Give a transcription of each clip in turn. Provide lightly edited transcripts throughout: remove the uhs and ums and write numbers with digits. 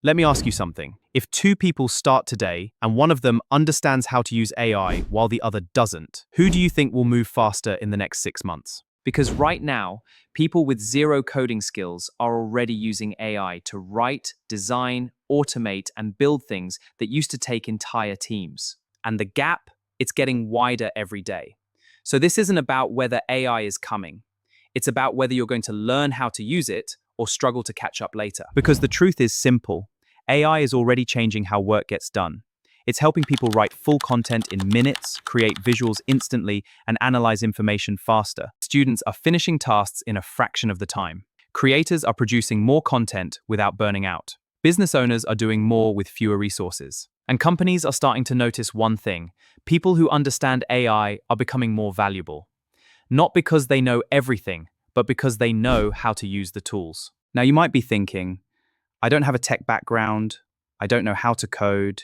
Let me ask you something. If two people start today and one of them understands how to use AI while the other doesn't, who do you think will move faster in the next 6 months? Because right now, people with zero coding skills are already using AI to write, design, automate, and build things that used to take entire teams. And the gap, it's getting wider every day. So this isn't about whether AI is coming. It's about whether you're going to learn how to use it or struggle to catch up later. Because the truth is simple. AI is already changing how work gets done. It's helping people write full content in minutes, create visuals instantly, and analyze information faster. Students are finishing tasks in a fraction of the time. Creators are producing more content without burning out. Business owners are doing more with fewer resources. And companies are starting to notice one thing. People who understand AI are becoming more valuable. Not because they know everything, but because they know how to use the tools. Now you might be thinking, I don't have a tech background, I don't know how to code,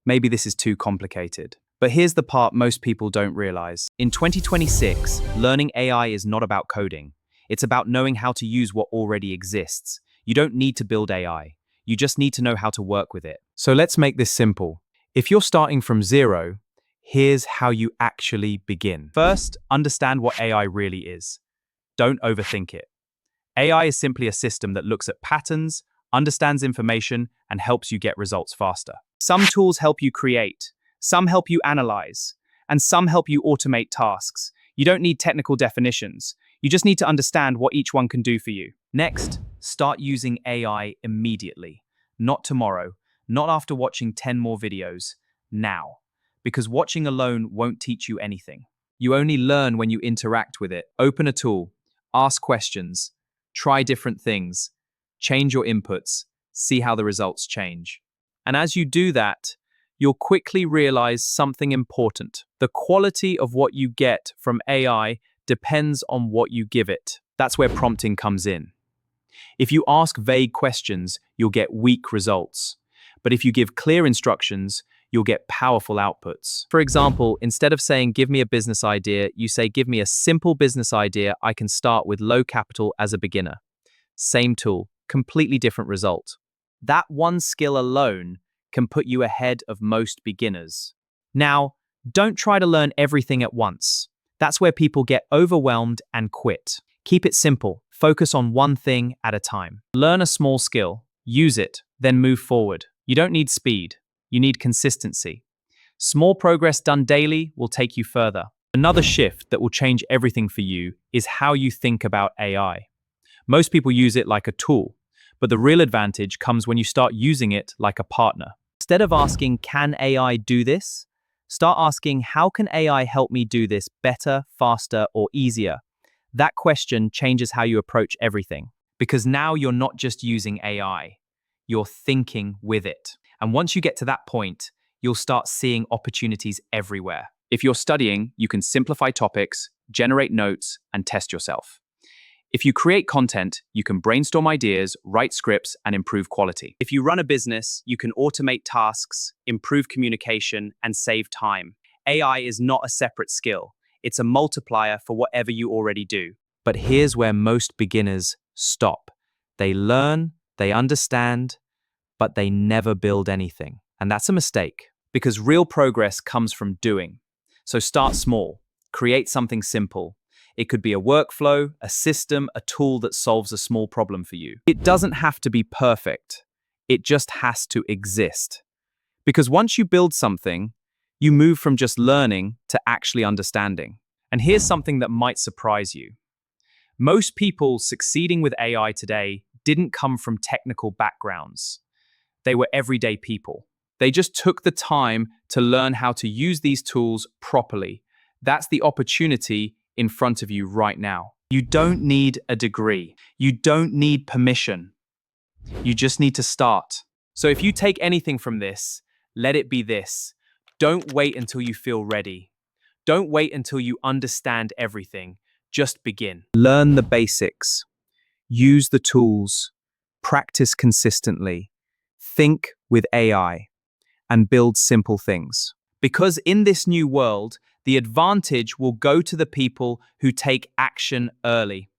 maybe this is too complicated. But here's the part most people don't realize. In 2026, learning AI is not about coding. It's about knowing how to use what already exists. You don't need to build AI. You just need to know how to work with it. So let's make this simple. If you're starting from zero, here's how you actually begin. First, understand what AI really is. Don't overthink it. AI is simply a system that looks at patterns, understands information, and helps you get results faster. Some tools help you create, some help you analyze, and some help you automate tasks. You don't need technical definitions. You just need to understand what each one can do for you. Next, start using AI immediately. Not tomorrow, not after watching 10 more videos. Now. Because watching alone won't teach you anything. You only learn when you interact with it. Open a tool, ask questions, try different things, change your inputs, see how the results change. And as you do that, you'll quickly realize something important. The quality of what you get from AI depends on what you give it. That's where prompting comes in. If you ask vague questions, you'll get weak results. But if you give clear instructions, you'll get powerful outputs. For example, instead of saying, give me a business idea, you say, give me a simple business idea I can start with low capital as a beginner. Same tool, completely different result. That one skill alone can put you ahead of most beginners. Now, don't try to learn everything at once. That's where people get overwhelmed and quit. Keep it simple. Focus on one thing at a time. Learn a small skill, use it, then move forward. You don't need speed. You need consistency. Small progress done daily will take you further. Another shift that will change everything for you is how you think about AI. Most people use it like a tool, but the real advantage comes when you start using it like a partner. Instead of asking, can AI do this? Start asking, how can AI help me do this better, faster, or easier? That question changes how you approach everything. Because now you're not just using AI, you're thinking with it. And once you get to that point, you'll start seeing opportunities everywhere. If you're studying, you can simplify topics, generate notes, and test yourself. If you create content, you can brainstorm ideas, write scripts, and improve quality. If you run a business, you can automate tasks, improve communication, and save time. AI is not a separate skill. It's a multiplier for whatever you already do. But here's where most beginners stop. They learn, they understand, but they never build anything. And that's a mistake, because real progress comes from doing. So start small, create something simple. It could be a workflow, a system, a tool that solves a small problem for you. It doesn't have to be perfect. It just has to exist. Because once you build something, you move from just learning to actually understanding. And here's something that might surprise you. Most people succeeding with AI today didn't come from technical backgrounds. They were everyday people. They just took the time to learn how to use these tools properly. That's the opportunity in front of you right now. You don't need a degree. You don't need permission. You just need to start. So if you take anything from this, let it be this. Don't wait until you feel ready. Don't wait until you understand everything. Just begin. Learn the basics. Use the tools. Practice consistently. Think with AI. And build simple things. Because in this new world, the advantage will go to the people who take action early,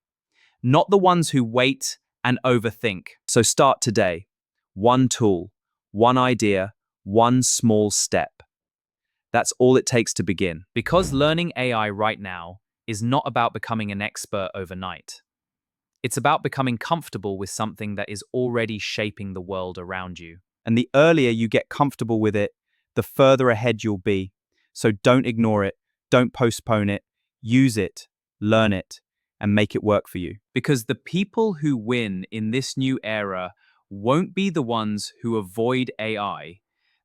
not the ones who wait and overthink. So start today. One tool, one idea, one small step. That's all it takes to begin. Because learning AI right now is not about becoming an expert overnight. It's about becoming comfortable with something that is already shaping the world around you. And the earlier you get comfortable with it, the further ahead you'll be. So don't ignore it, don't postpone it, use it, learn it, and make it work for you. Because the people who win in this new era won't be the ones who avoid AI.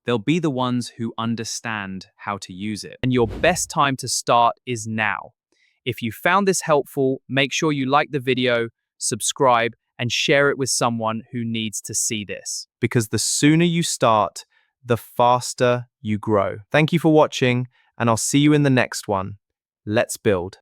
They'll be the ones who understand how to use it. And your best time to start is now. If you found this helpful, make sure you like the video, subscribe, and share it with someone who needs to see this. Because the sooner you start, the faster you grow. Thank you for watching, and I'll see you in the next one. Let's build.